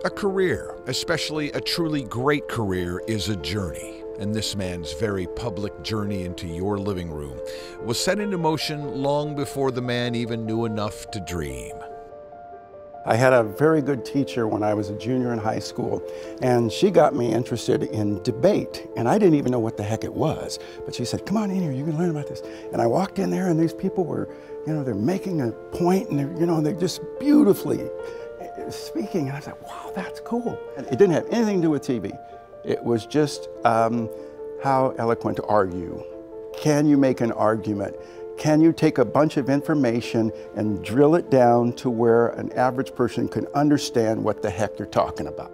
A career, especially a truly great career, is a journey. And this man's very public journey into your living room was set into motion long before the man even knew enough to dream. I had a very good teacher when I was a junior in high school, and she got me interested in debate, and I didn't even know what the heck it was. But she said, come on in here, you can learn about this. And I walked in there, and these people were, they're making a point, and they're just beautifully speaking, and I was like, wow, that's cool. And it didn't have anything to do with TV. It was just how eloquent are you? Can you make an argument? Can you take a bunch of information and drill it down to where an average person can understand what the heck you're talking about?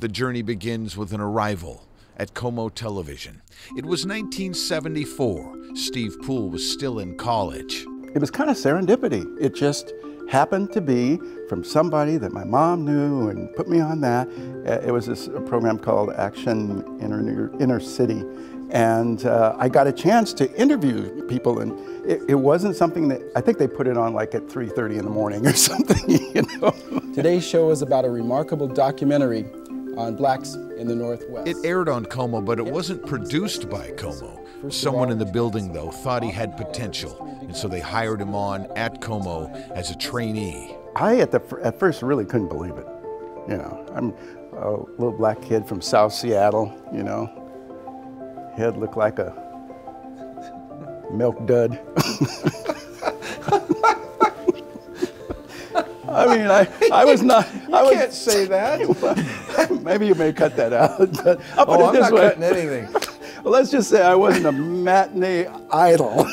The journey begins with an arrival at KOMO television. It was 1974. Steve Poole was still in college. It was kind of serendipity. It just happened to be from somebody that my mom knew and put me on that. It was a program called Action Inner City. And I got a chance to interview people, and it wasn't something that, I think they put it on like at 3:30 in the morning or something, Today's show is about a remarkable documentary on blacks in the Northwest. It aired on KOMO, but it wasn't produced by KOMO. Someone in the building, though, thought he had potential, and so they hired him on at KOMO as a trainee. I, at first, really couldn't believe it. I'm a little black kid from South Seattle, Head looked like a milk dud. I mean, I was not. You can't say that. Maybe you may cut that out. But I'll put it this I'm not way. cutting anything. Well, let's just say I wasn't a matinee idol.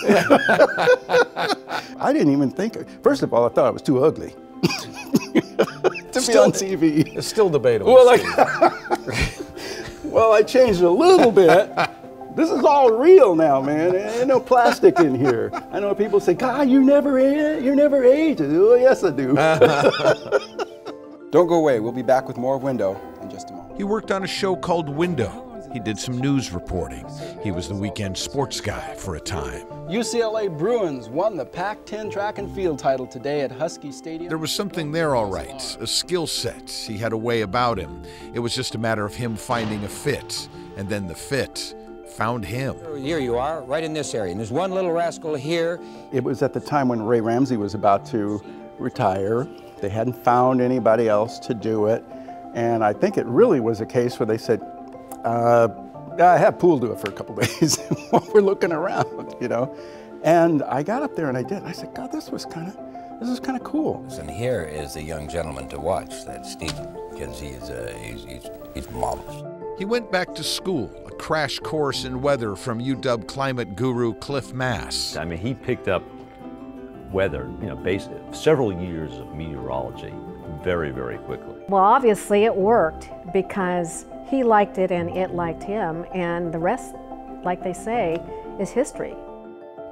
I didn't even think. First of all, I thought I was too ugly to be on TV. It's still debatable. Well, I changed a little bit. This is all real now, man. Ain't no plastic in here. I know people say, God, you never age. Oh, yes, I do. Don't go away. We'll be back with more Window in just a moment. He worked on a show called Window. He did some news reporting. He was the weekend sports guy for a time. UCLA Bruins won the Pac-10 track and field title today at Husky Stadium. There was something there, all right, a skill set. He had a way about him. It was just a matter of him finding a fit, and then the fit found him. Here you are, right in this area, and there's one little rascal here. It was at the time when Ray Ramsey was about to retire. They hadn't found anybody else to do it, and I think it really was a case where they said, I have Poole do it for a couple days while we're looking around, And I got up there and I did. I said, God, this is kind of cool. And here is a young gentleman to watch, that Stephen, because he's marvelous. He went back to school, a crash course in weather from UW climate guru Cliff Mass. I mean, he picked up weather, several years of meteorology very, very quickly. Well, obviously it worked because he liked it and it liked him, and the rest, like they say, is history.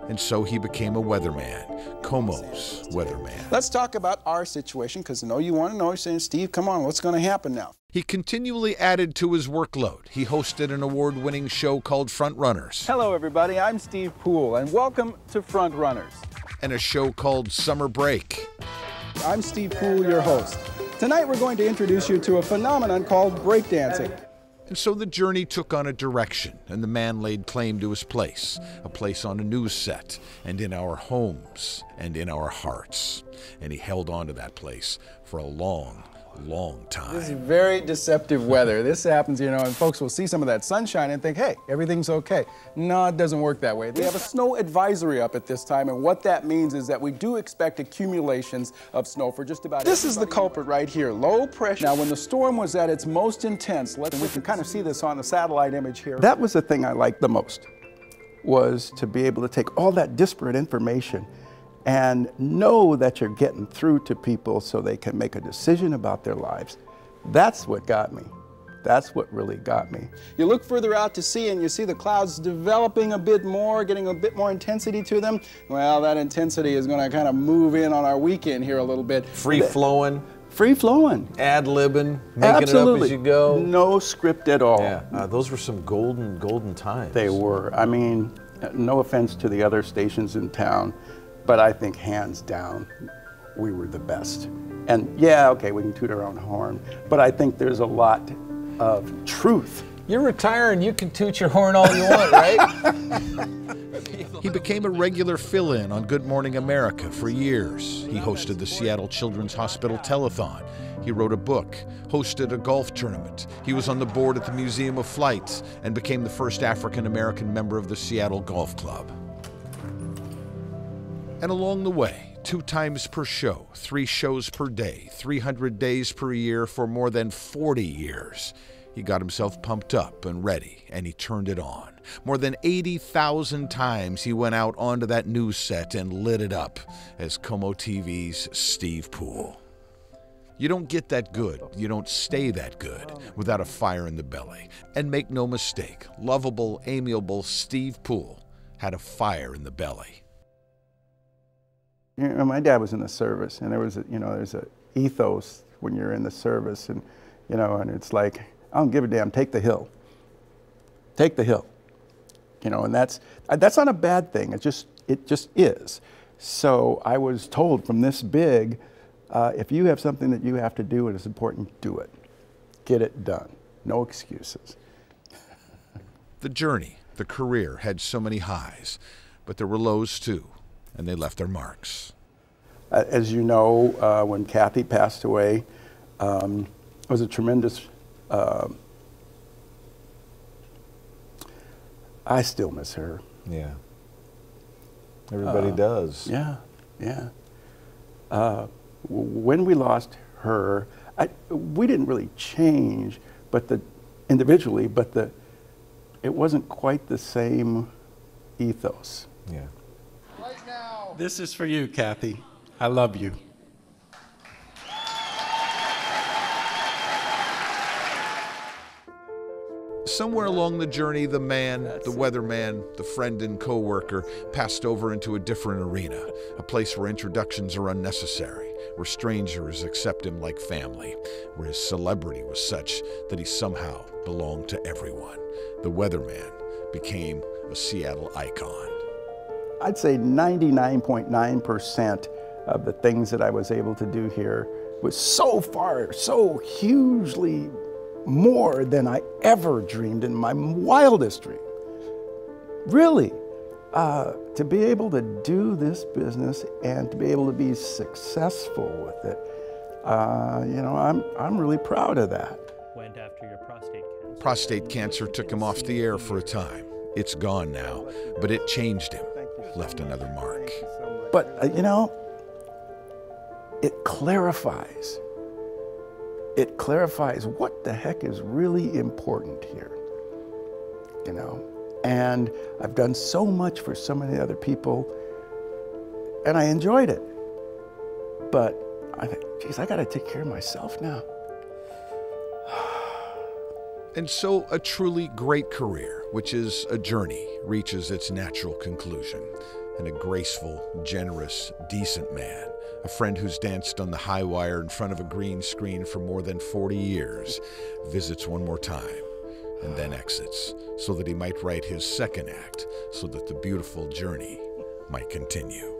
And so he became a weatherman, KOMO's weatherman. Let's talk about our situation, because I know you want to know. You're saying, Steve, come on, what's going to happen now? He continually added to his workload. He hosted an award-winning show called Front Runners. Hello, everybody. I'm Steve Poole, and welcome to Front Runners. And a show called Summer Break. I'm Steve Poole, your host. Tonight, we're going to introduce you to a phenomenon called breakdancing. And so the journey took on a direction, and the man laid claim to his place, a place on a news set, and in our homes, and in our hearts. And he held on to that place for a long, long time. This is very deceptive weather. This happens, and folks will see some of that sunshine and think, hey, everything's okay. No, it doesn't work that way. We have a snow advisory up at this time, and what that means is that we do expect accumulations of snow for just about This is the culprit right here, low pressure. Now, when the storm was at its most intense, we can kind of see this on the satellite image here. That was the thing I liked the most, was to be able to take all that disparate information and know that you're getting through to people so they can make a decision about their lives. That's what got me. That's what really got me. You look further out to sea and you see the clouds developing a bit more, getting a bit more intensity to them. Well, that intensity is going to kind of move in on our weekend here a little bit. Free-flowing. Free-flowing. Ad-libbing, making it up as you go. No script at all. Yeah, those were some golden times. They were. I mean, no offense to the other stations in town, but I think hands down, we were the best. And yeah, okay, we can toot our own horn, but I think there's a lot of truth. You're retiring, you can toot your horn all you want, right? He became a regular fill-in on Good Morning America for years. He hosted the Seattle Children's Hospital Telethon. He wrote a book, hosted a golf tournament. He was on the board at the Museum of Flight and became the first African-American member of the Seattle Golf Club. And along the way, 2 times per show, 3 shows per day, 300 days per year for more than 40 years, he got himself pumped up and ready, and he turned it on. More than 80,000 times he went out onto that news set and lit it up as KOMO TV's Steve Poole. You don't get that good, you don't stay that good without a fire in the belly. And make no mistake, lovable, amiable Steve Poole had a fire in the belly. You know, my dad was in the service, and there was a, there's a ethos when you're in the service, and and it's like, I don't give a damn, take the hill. Take the hill. And that's not a bad thing. It just is. So I was told from this big, if you have something that you have to do and it's important, do it. Get it done. No excuses. The journey, the career had so many highs, but there were lows too, and they left their marks. As you know, when Kathy passed away, it was a tremendous, I still miss her. Yeah. Everybody does. Yeah, yeah. When we lost her, we didn't really change, but individually, but it wasn't quite the same ethos. Yeah. Right now. This is for you, Kathy. I love you. Somewhere along the journey, the man, the weatherman, the friend and co-worker passed over into a different arena, a place where introductions are unnecessary, where strangers accept him like family, where his celebrity was such that he somehow belonged to everyone. The weatherman became a Seattle icon. I'd say 99.9% of the things that I was able to do here was so far, so hugely more than I ever dreamed in my wildest dream. Really, to be able to do this business and to be able to be successful with it, I'm really proud of that. Went after your prostate cancer. Prostate cancer took him off the air for a time. It's gone now, but it changed him, left another mark. But, it clarifies. It clarifies what the heck is really important here, And I've done so much for so many other people, and I enjoyed it. But I think, geez, I gotta take care of myself now. And so a truly great career, which is a journey, reaches its natural conclusion. And a graceful, generous, decent man, a friend who's danced on the high wire in front of a green screen for more than 40 years, visits one more time and then exits so that he might write his second act, so that the beautiful journey might continue.